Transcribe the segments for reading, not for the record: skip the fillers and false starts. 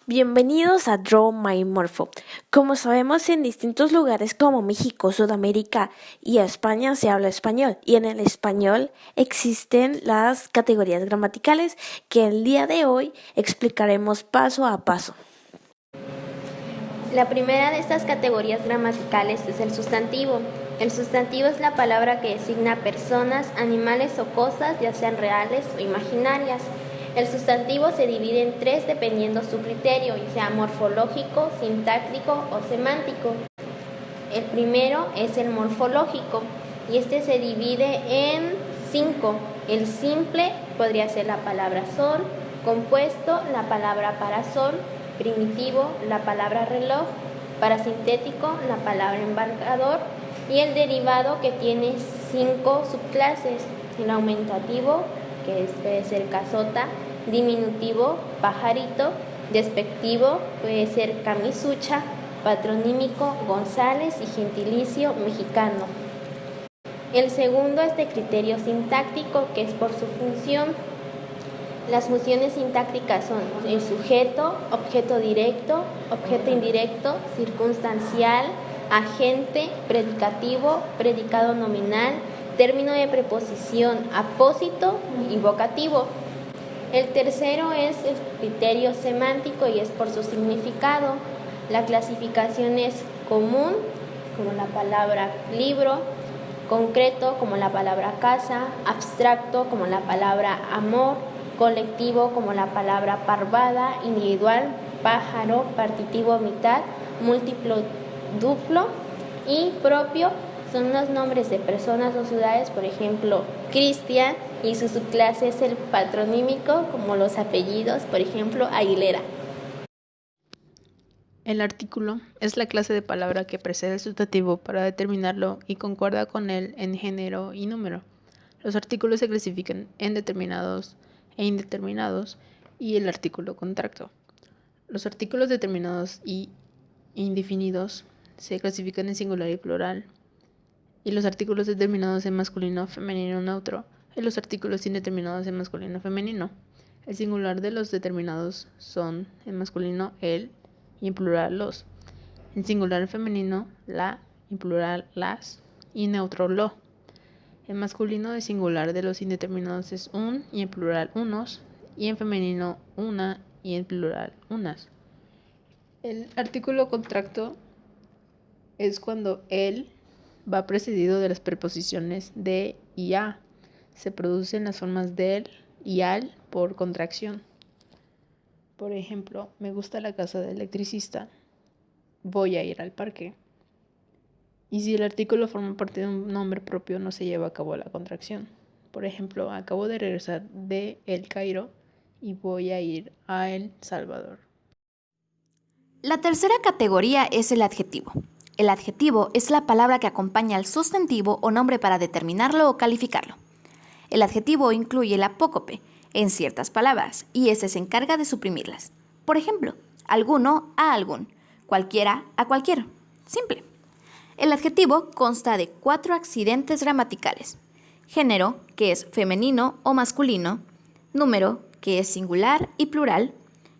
Bienvenidos a Draw My Morpho. Como sabemos, en distintos lugares como México, Sudamérica y España se habla español, y en el español existen las categorías gramaticales que el día de hoy explicaremos paso a paso. La primera de estas categorías gramaticales es el sustantivo. El sustantivo es la palabra que designa personas, animales o cosas, ya sean reales o imaginarias. El sustantivo se divide en tres dependiendo su criterio, ya sea morfológico, sintáctico o semántico. El primero es el morfológico y este se divide en 5. El simple podría ser la palabra sol, compuesto la palabra parasol, primitivo la palabra reloj, parasintético la palabra embarcador y el derivado que tiene 5 subclases: el aumentativo, que puede ser casota, diminutivo pajarito, despectivo puede ser camisucha, patronímico González y gentilicio mexicano. El segundo es de criterio sintáctico, que es por su función. Las funciones sintácticas son el sujeto, objeto directo, objeto indirecto, circunstancial, agente, predicativo, predicado nominal, término de preposición, apósito y vocativo. El tercero es el criterio semántico y es por su significado. La clasificación es común, como la palabra libro, concreto, como la palabra casa, abstracto, como la palabra amor, colectivo, como la palabra parvada, individual, pájaro, partitivo mitad, múltiplo duplo y propio son los nombres de personas o ciudades, por ejemplo, Cristian, y su subclase es el patronímico, como los apellidos, por ejemplo, Aguilera. El artículo es la clase de palabra que precede el sustantivo para determinarlo y concuerda con él en género y número. Los artículos se clasifican en determinados e indeterminados y el artículo contracto. Los artículos determinados y indefinidos se clasifican en singular y plural, y los artículos determinados en masculino, femenino, neutro, y los artículos indeterminados en masculino, femenino. El singular de los determinados son en masculino el y en plural los. En singular en femenino la, en plural las y neutro lo. En masculino el singular de los indeterminados es un y en plural unos, y en femenino una y en plural unas. El artículo contracto es cuando el va precedido de las preposiciones de y a. Se producen las formas del y al por contracción. Por ejemplo, me gusta la casa del electricista, voy a ir al parque. Y si el artículo forma parte de un nombre propio, no se lleva a cabo la contracción. Por ejemplo, acabo de regresar de El Cairo y voy a ir a El Salvador. La tercera categoría es el adjetivo. El adjetivo es la palabra que acompaña al sustantivo o nombre para determinarlo o calificarlo. El adjetivo incluye el apócope en ciertas palabras y ese se encarga de suprimirlas. Por ejemplo, alguno a algún, cualquiera a cualquier. Simple. El adjetivo consta de 4 accidentes gramaticales: género, que es femenino o masculino; número, que es singular y plural;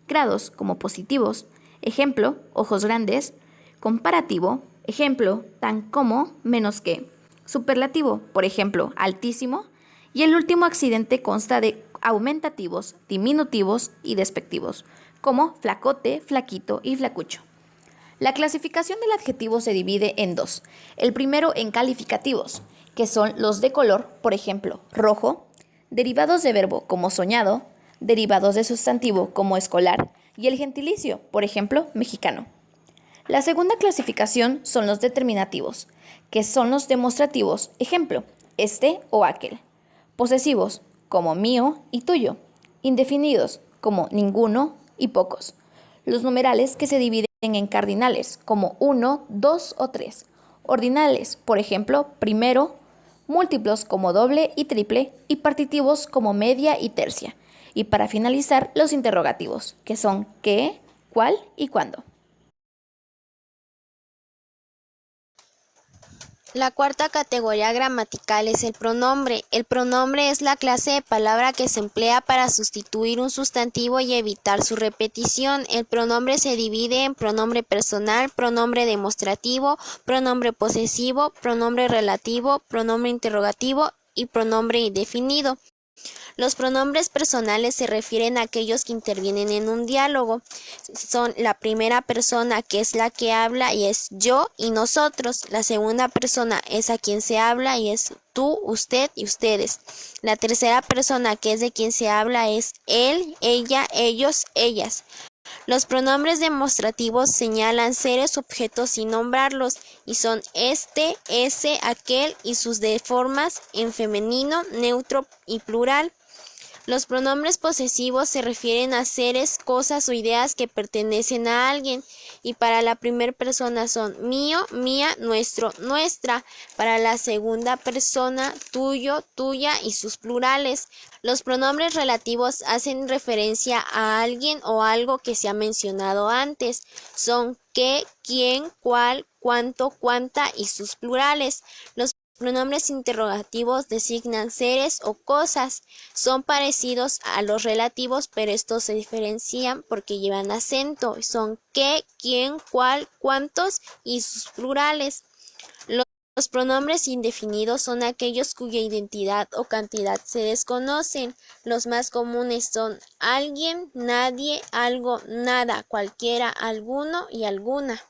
grados, como positivos; ejemplo, ojos grandes; comparativo, ejemplo, tan como, menos que; superlativo, por ejemplo, altísimo; y el último accidente consta de aumentativos, diminutivos y despectivos, como flacote, flaquito y flacucho. La clasificación del adjetivo se divide en 2. El primero en calificativos, que son los de color, por ejemplo, rojo; derivados de verbo como soñado; derivados de sustantivo como escolar; y el gentilicio, por ejemplo, mexicano. La segunda clasificación son los determinativos, que son los demostrativos, ejemplo, este o aquel; posesivos, como mío y tuyo; indefinidos, como ninguno y pocos; los numerales, que se dividen en cardinales, como 1, 2 o 3; ordinales, por ejemplo, primero; múltiplos, como doble y triple; y partitivos, como media y tercia; y para finalizar, los interrogativos, que son qué, cuál y cuándo. La cuarta categoría gramatical es el pronombre. El pronombre es la clase de palabra que se emplea para sustituir un sustantivo y evitar su repetición. El pronombre se divide en pronombre personal, pronombre demostrativo, pronombre posesivo, pronombre relativo, pronombre interrogativo y pronombre indefinido. Los pronombres personales se refieren a aquellos que intervienen en un diálogo. Son la primera persona, que es la que habla, y es yo y nosotros. La segunda persona es a quien se habla y es tú, usted y ustedes. La tercera persona, que es de quien se habla, es él, ella, ellos, ellas. Los pronombres demostrativos señalan seres, objetos sin nombrarlos, y son este, ese, aquel y sus formas en femenino, neutro y plural. Los pronombres posesivos se refieren a seres, cosas o ideas que pertenecen a alguien, y para la primera persona son mío, mía, nuestro, nuestra. Para la segunda persona, tuyo, tuya y sus plurales. Los pronombres relativos hacen referencia a alguien o algo que se ha mencionado antes. Son qué, quién, cuál, cuánto, cuánta y sus plurales. Los pronombres interrogativos designan seres o cosas. Son parecidos a los relativos, pero estos se diferencian porque llevan acento. Son qué, quién, cuál, cuántos y sus plurales. Los pronombres indefinidos son aquellos cuya identidad o cantidad se desconocen. Los más comunes son alguien, nadie, algo, nada, cualquiera, alguno y alguna.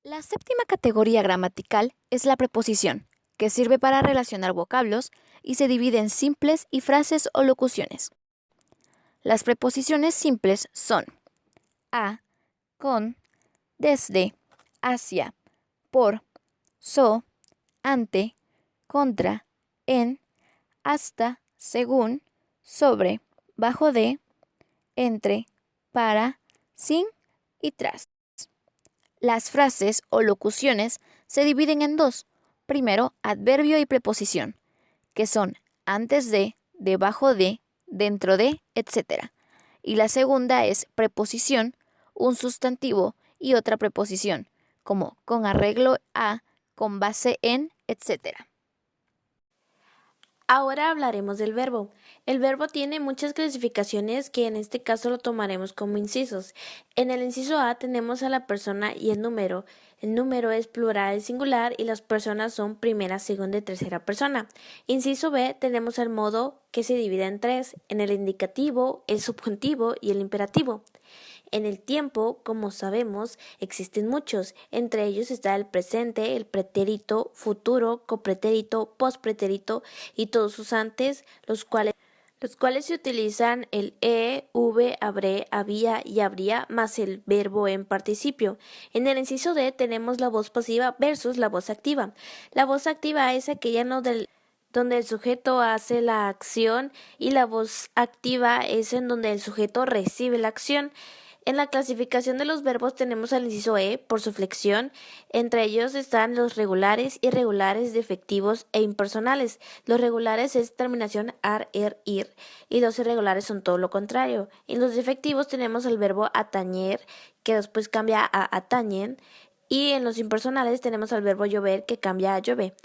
La séptima categoría gramatical es la preposición, que sirve para relacionar vocablos y se divide en simples y frases o locuciones. Las preposiciones simples son a, con, desde, hacia, por, so, ante, contra, en, hasta, según, sobre, bajo de, entre, para, sin y tras. Las frases o locuciones se dividen en dos. Primero, adverbio y preposición, que son antes de, debajo de, dentro de, etc. Y la segunda es preposición, un sustantivo y otra preposición, como con arreglo a, con base en, etc. Ahora hablaremos del verbo. El verbo tiene muchas clasificaciones que en este caso lo tomaremos como incisos. En el inciso A tenemos a la persona y el número. El número es plural y singular y las personas son primera, segunda y tercera persona. Inciso B tenemos el modo que se divide en tres, en el indicativo, el subjuntivo y el imperativo. En el tiempo, como sabemos, existen muchos. Entre ellos está el presente, el pretérito, futuro, copretérito, pospretérito y todos sus antes, los cuales se utilizan el habré, había y habría más el verbo en participio. En el inciso D tenemos la voz pasiva versus la voz activa. La voz activa es aquella donde el sujeto hace la acción y la voz activa es en donde el sujeto recibe la acción. En la clasificación de los verbos tenemos al inciso E por su flexión. Entre ellos están los regulares, irregulares, defectivos e impersonales. Los regulares es terminación ar, ir y los irregulares son todo lo contrario. En los defectivos tenemos el verbo atañer que después cambia a atañen y en los impersonales tenemos al verbo llover que cambia a llover.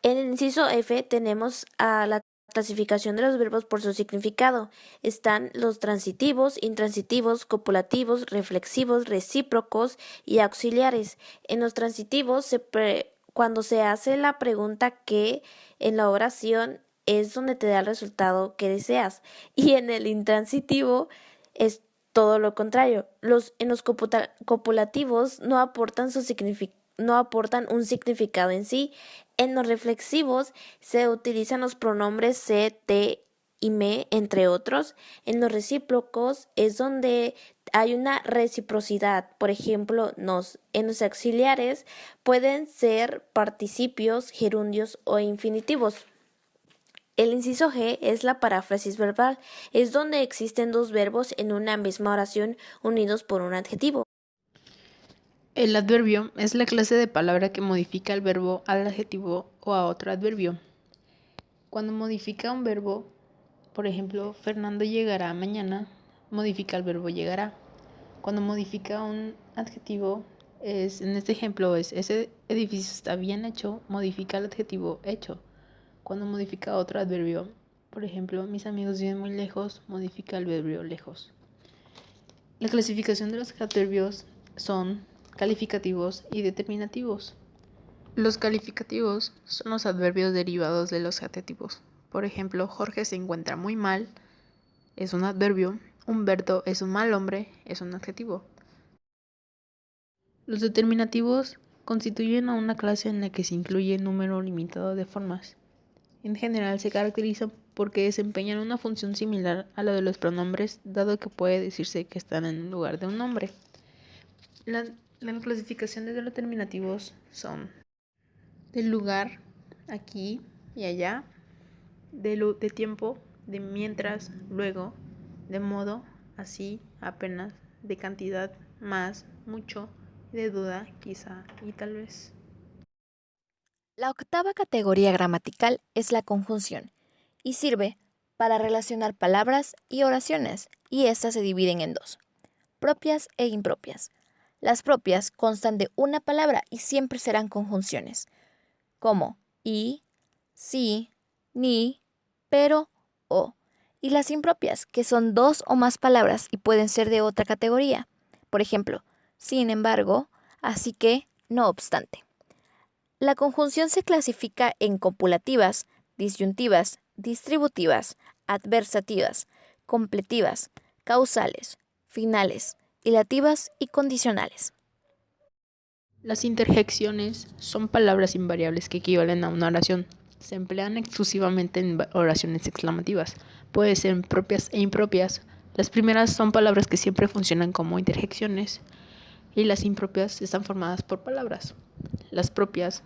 En el inciso F tenemos a la clasificación de los verbos por su significado. Están los transitivos, intransitivos, copulativos, reflexivos, recíprocos y auxiliares. En los transitivos, cuando se hace la pregunta ¿qué? En la oración es donde te da el resultado que deseas. Y en el intransitivo es todo lo contrario. En los copulativos no aportan un significado en sí. En los reflexivos se utilizan los pronombres se, te y me, entre otros. En los recíprocos es donde hay una reciprocidad, por ejemplo, nos. En los auxiliares pueden ser participios, gerundios o infinitivos. El inciso G es la paráfrasis verbal, es donde existen dos verbos en una misma oración unidos por un adjetivo. El adverbio es la clase de palabra que modifica el verbo al adjetivo o a otro adverbio. Cuando modifica un verbo, por ejemplo, Fernando llegará mañana, modifica el verbo llegará. Cuando modifica un adjetivo, En este ejemplo ese edificio está bien hecho, modifica el adjetivo hecho. Cuando modifica otro adverbio, por ejemplo, mis amigos viven muy lejos, modifica el adverbio lejos. La clasificación de los adverbios son calificativos y determinativos. Los calificativos son los adverbios derivados de los adjetivos. Por ejemplo, Jorge se encuentra muy mal, es un adverbio. Humberto es un mal hombre, es un adjetivo. Los determinativos constituyen a una clase en la que se incluye un número limitado de formas. En general se caracterizan porque desempeñan una función similar a la de los pronombres, dado que puede decirse que están en lugar de un nombre. La clasificación de los determinativos son del lugar, aquí y allá, de tiempo, de mientras, luego, de modo, así, apenas, de cantidad, más, mucho, de duda, quizá y tal vez. La octava categoría gramatical es la conjunción y sirve para relacionar palabras y oraciones, y estas se dividen en dos: propias e impropias. Las propias constan de una palabra y siempre serán conjunciones, como y, sí, ni, pero, o. Y las impropias, que son dos o más palabras y pueden ser de otra categoría. Por ejemplo, sin embargo, así que, no obstante. La conjunción se clasifica en copulativas, disyuntivas, distributivas, adversativas, completivas, causales, finales, hilativas y condicionales. Las interjecciones son palabras invariables que equivalen a una oración. Se emplean exclusivamente en oraciones exclamativas. Pueden ser propias e impropias. Las primeras son palabras que siempre funcionan como interjecciones y las impropias están formadas por palabras. Las propias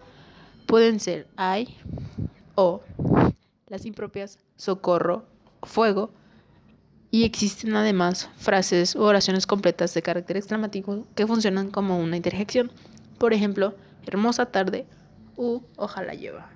pueden ser ay o. Las impropias socorro, fuego. Y existen además frases u oraciones completas de carácter exclamativo que funcionan como una interjección. Por ejemplo, hermosa tarde u ojalá llueva.